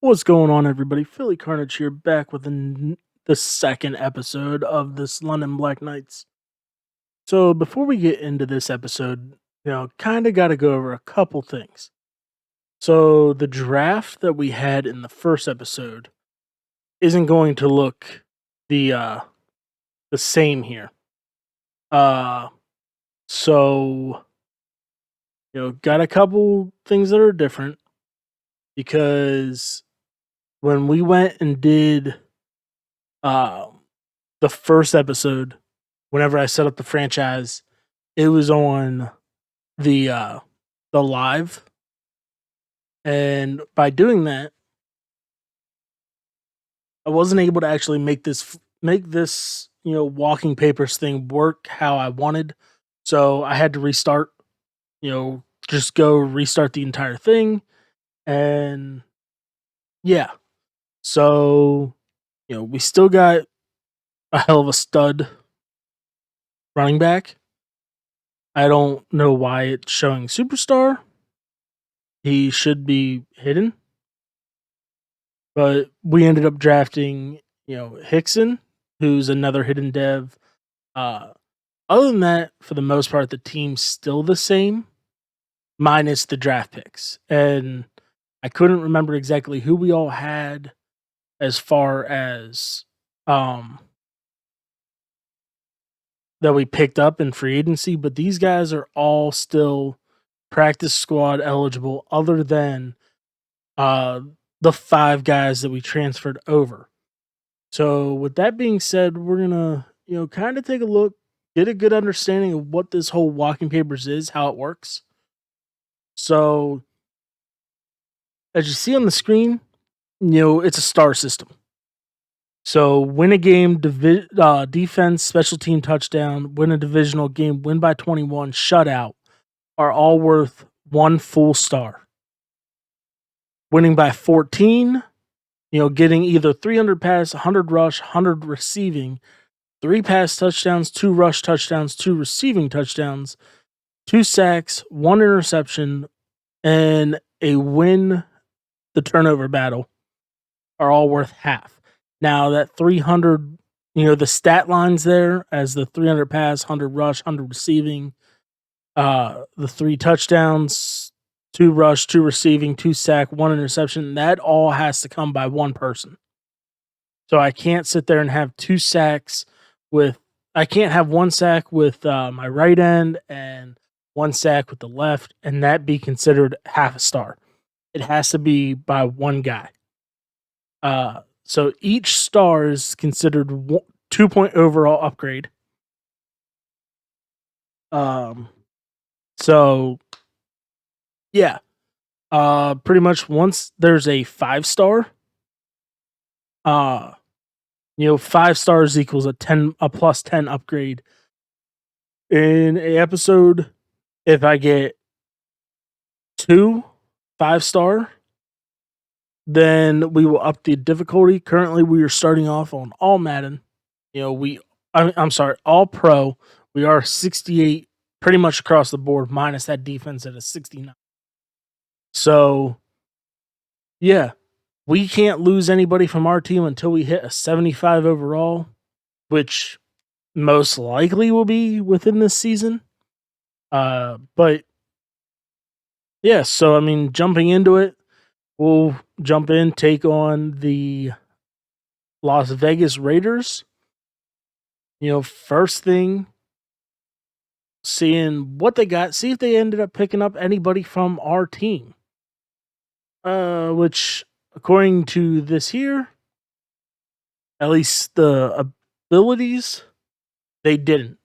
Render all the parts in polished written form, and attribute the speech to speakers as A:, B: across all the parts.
A: What's going on, everybody? Philly Carnage here, back with the second episode of this London Black Knights. So, before we get into this episode, kind of got to go over a couple things. So, the draft that we had in the first episode isn't going to look the same here. Uh, so got a couple things that are different because when we went and did um the first episode, whenever I set up the franchise, it was on the live, and by doing that, I wasn't able to actually make this walking papers thing work how I wanted. So I had to restart. Just go restart the entire thing, and yeah. So we still got a hell of a stud running back. I don't know why it's showing superstar. He should be hidden. But we ended up drafting, Hickson, who's another hidden dev. Uh, Other than that, for the most part, the team's still the same, minus the draft picks. And I couldn't remember exactly who we all had as far as um, that we picked up in free agency, but these guys are all still practice squad eligible, other than uh, the 5 guys that we transferred over. So, with that being said, we're gonna, kind of take a look, get a good understanding of what this whole walking papers is, how it works. So, as you see on the screen, it's a star system. So, win a game, defense, special team touchdown, win a divisional game, win by 21, shutout are all worth 1 full star. Winning by 14, getting either 300 pass, 100 rush, 100 receiving, 3 pass touchdowns, 2 rush touchdowns, 2 receiving touchdowns, 2 sacks, 1 interception, and a win the turnover battle are all worth half. Now that 300, the stat lines there as the 300 pass, 100 rush, 100 receiving, the 3 touchdowns, 2 rush, 2 receiving, 2 sack, 1 interception, that all has to come by 1 person. So I can't sit there and have 2 sacks I can't have 1 sack with my right end and 1 sack with the left, and that be considered half a star. It has to be by 1 guy. So each star is considered 2-point overall upgrade. So yeah, pretty much once there's a 5-star, 5 stars equals a plus 10 upgrade. In a episode, if I get 2 5-star, then we will up the difficulty. Currently, we are starting off on all Madden. I'm sorry, all pro. We are 68 pretty much across the board, minus that defense at a 69. So, yeah, we can't lose anybody from our team until we hit a 75 overall, which most likely will be within this season. But yeah, so I mean, jumping into it, we'll jump in, take on the Las Vegas Raiders. First thing, seeing what they got, see if they ended up picking up anybody from our team. Which, according to this here, at least the abilities, they didn't.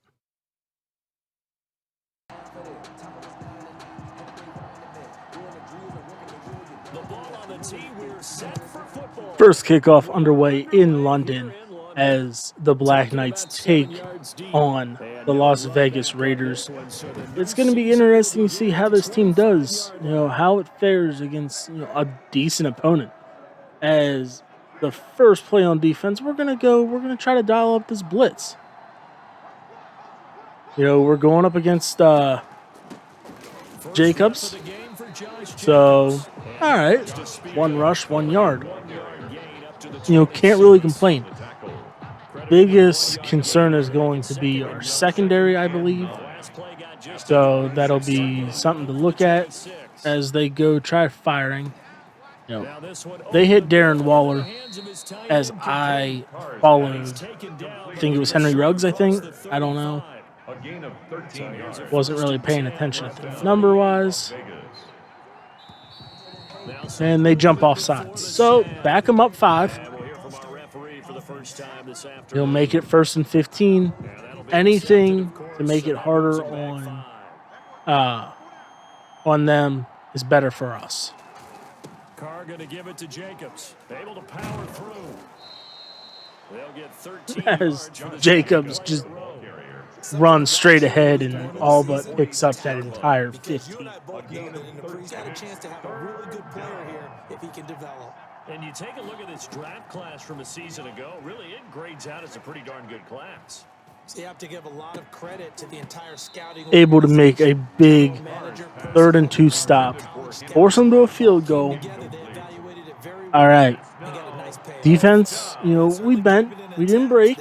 A: First kickoff underway in London as the Black Knights take on the Las Vegas Raiders. It's going to be interesting to see how this team does, how it fares against a decent opponent. As the first play on defense, we're going to try to dial up this blitz. We're going up against Jacobs. So All right,
B: Just a speedy
A: 1 rush, 1 yard.
B: 1 yard gain up to the
A: Can't
B: 27.
A: really complain.
B: Credit to the
A: Biggest
B: early
A: concern is
B: operation in
A: going to be
B: second
A: our
B: and no.
A: secondary, I
B: The
A: believe.
B: last play got just a
A: So
B: yard.
A: that'll
B: Second
A: be
B: and
A: something
B: goal
A: to
B: from the
A: look at
B: 26.
A: as they go try firing.
B: Now this one
A: They
B: over the
A: hit
B: middle
A: Darren
B: into the
A: Waller
B: hands of his tight
A: as
B: end, complete.
A: I
B: And he's
A: followed.
B: taken down
A: I think it
B: nearly
A: was
B: a
A: Henry
B: shot
A: Ruggs. I
B: across
A: think
B: the
A: I don't know.
B: 35. A gain of 13 yards.
A: Wasn't really paying attention at the number wise. And they jump off sides. So back them up 5.
B: And we'll hear from our referee for the first time this
A: He'll
B: afternoon.
A: make it 1st and 15.
B: And that'll be accepted,
A: Anything
B: of course,
A: to make
B: so
A: it
B: that moves
A: harder
B: them back 5.
A: on them is better for us.
B: Carr going to give it to Jacobs. Able to power through. They'll get 13
A: As
B: yards for the
A: Jacobs
B: second
A: just
B: play in a row.
A: runs straight ahead and all but picks up that entire
C: Because you
A: 15.
C: and I both know that in the pre got a chance to have a really good player here if he can develop.
B: And you take a look at this draft class from a season ago, really it grades out as a pretty darn good class.
C: So you have to give a lot of credit to the entire scouting.
A: Able to make a big 3rd and 2 stop. Force them to a field goal. All right. Defense, we bent. We didn't break.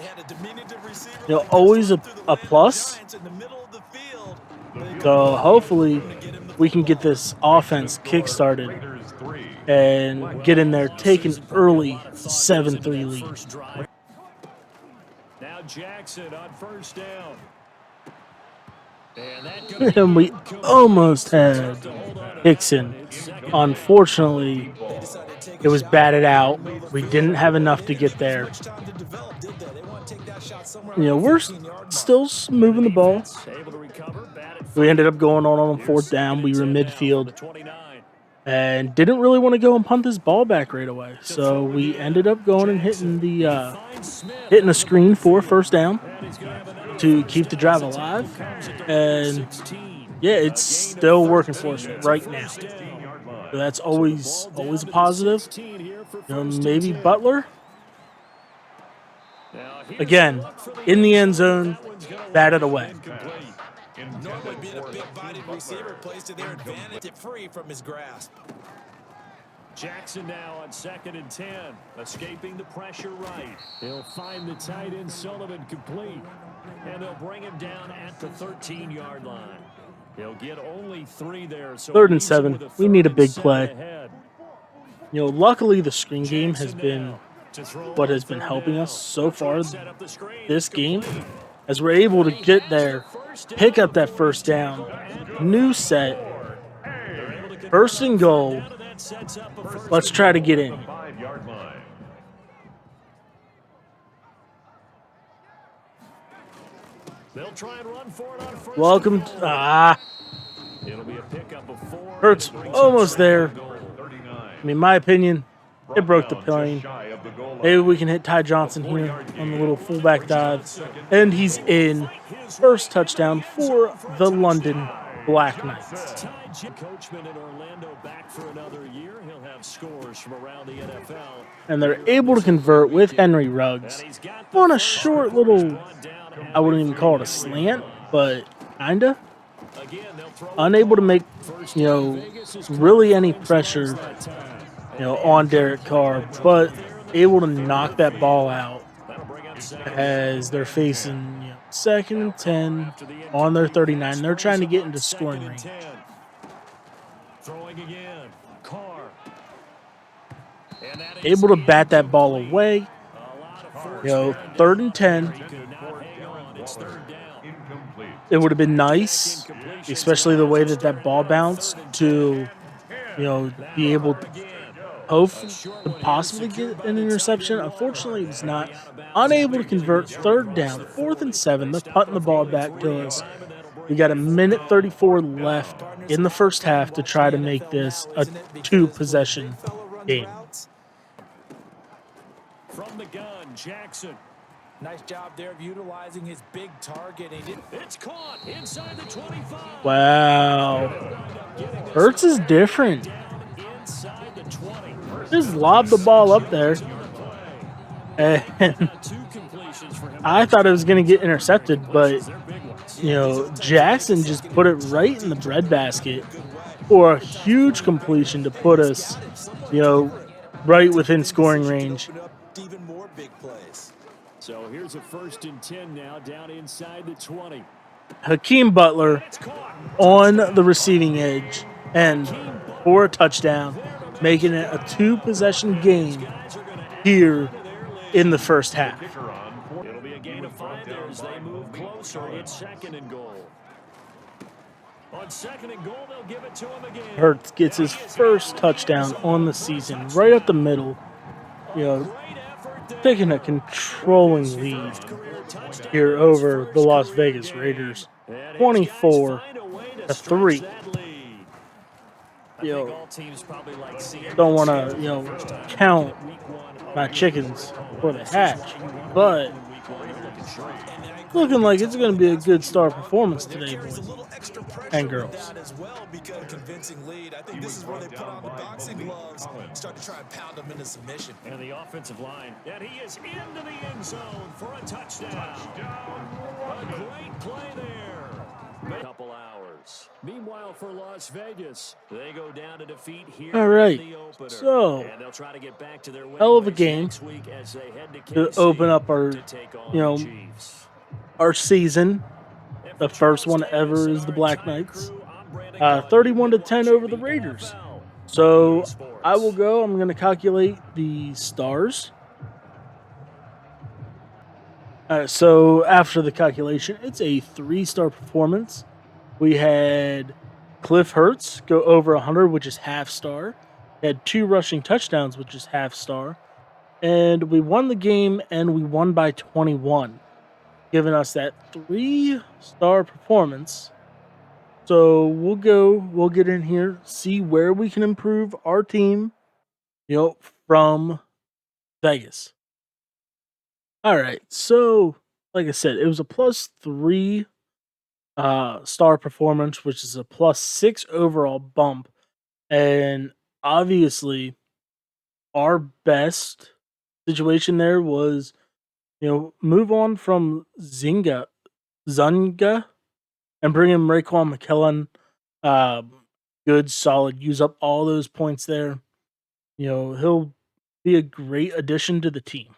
A: Always a plus. So hopefully we can get this offense kick-started and get in there, take an early 7-3 lead.
B: Now Jackson on first down.
A: And we almost had Hickson. Unfortunately, it was batted out. We didn't have enough to get there. We're still moving the ball. We ended up going on 4th down. We were midfield and didn't really want to go and punt this ball back right away. So we ended up going and hitting a screen for 1st down to keep the drive alive. And yeah, it's still working for us right now. So that's always a positive. Maybe Butler. Again, in the end zone, batted away.
C: Normally being a big-bodied receiver plays to their advantage, free from his grasp.
B: Jackson now on 2nd and 10, escaping the pressure right. He'll find the tight end Sullivan complete, and they'll bring him down at the 13-yard line. He'll get only 3 there. So
A: 3rd and 7. We need a big play. Luckily the screen game has been what has been helping us so far this game, as we're able to get there, pick up that 1st down, new set, 1st and goal. Let's try to get in. Welcome.
B: It'll be a pickup of 4.
A: Hurts almost there. I mean, my opinion, it broke the plane. Maybe we can hit Ty Johnson here on the little fullback dive. And he's in. 1st touchdown for the London Blacknights.
B: Coachman in Orlando back for another year. He'll have scores from around the NFL.
A: And they're able to convert with Henry Ruggs on a short little, I wouldn't even call it a slant, but kinda. Unable to make, really any pressure, on Derek Carr, but able to knock that ball out as they're facing 2nd and 10 on their 39. They're trying to get into scoring range.
B: Throwing again, Carr.
A: Able to bat that ball away. 3rd and 10. It would have been nice, especially the way that ball bounced, to be able to possibly get an interception. Unfortunately, it was not. Unable to convert. 3rd down, 4th and 7. They're putting the ball back to us. We got 1:34 left in the 1st half to try to make this a 2-possession game.
B: From the gun, Jackson.
C: Nice job there of utilizing his big target.
B: It's caught inside the 25.
A: Wow. Hurts is different. Just lob the ball up there. And I thought it was going to get intercepted, but, Jackson just put it right in the breadbasket for a huge completion to put us, right within scoring range.
C: Even more big plays.
B: So here's a 1st and 10 now down inside the 20.
A: Hakeem
B: And
A: Butler
B: it's caught.
A: on
B: Touchdown.
A: the receiving edge and
B: Hakeem Butler.
A: for a touchdown,
B: There to make
A: making
B: the
A: it a
B: touchdown.
A: 2-possession
B: And these
A: game
B: guys are going to add
A: here
B: on to their
A: in the
B: lead.
A: first half.
B: It'll be a gain of 5 there as they move closer. It's 2nd and goal. On 2nd and goal, they'll give it to him again.
A: Hurts gets
B: And
A: his
B: he is
A: first
B: in the end
A: touchdown on
B: zone
A: the
B: for a
A: season, right up the
B: touchdown.
A: middle,
B: A great effort
A: taking a
B: there with his
A: controlling lead
B: first career touchdown
A: here
B: in his
A: over the
B: first
A: Las
B: career
A: Vegas
B: game.
A: Raiders,
B: And his guys
A: 24
B: find a way to
A: to
B: stretch
A: 3.
B: that lead.
D: I think all teams probably like seeing
A: Don't
D: that
A: want
D: schedule
A: to,
D: for the first time. Looking
A: count
D: at week 1
A: my
D: of your
A: chickens before they
D: this is what
A: hatch,
D: you want to be
A: but
D: doing week 1. You're looking sharp.
C: And I agree
A: looking
C: with you
A: like it's going to
C: totally.
A: be a
C: That's what
A: good
C: you
A: star
C: want,
A: performance
C: but there
A: today,
C: carries a
A: boys
C: little extra pressure
A: and
C: with
A: girls.
C: that as well because convincing lead. I think this is where they put on the boxing gloves, start to try and pound them into submission.
B: And the offensive line. And he is into the end zone for a touchdown. A great play there. A couple hours. Meanwhile, for Las Vegas, they go down to defeat here
A: All right,
B: in the opener.
A: so
B: And they'll try to get back to their
A: hell
B: winning
A: of a
B: ways
A: game
B: next week as they head to
A: to open
B: KC
A: up our,
B: to take on
A: you
B: the
A: know,
B: Chiefs.
A: our season.
B: And
A: The
B: for
A: first
B: Charles
A: one
B: Davis
A: ever
B: and
A: is the
B: our entire
A: Blacknights,
B: crew, I'm Brandon Gaudin. You've
A: 31 to
B: been
A: 10
B: watching
A: over the
B: the
A: Raiders.
B: NFL on EA
A: So I will
B: Sports.
A: go. I'm going to calculate the stars. So after the calculation, it's a 3-star performance. We had Cliff Hurts go over 100, which is half star. Had 2 rushing touchdowns, which is half star. And we won the game, and we won by 21, giving us that 3-star performance. So we'll get in here, see where we can improve our team, from Vegas. All right. So, like I said, it was a +3 star performance, which is a +6 overall bump. And obviously, our best situation there was, move on from Zunga, and bring in Raekwon McKellen. Good, solid, use up all those points there. He'll be a great addition to the team.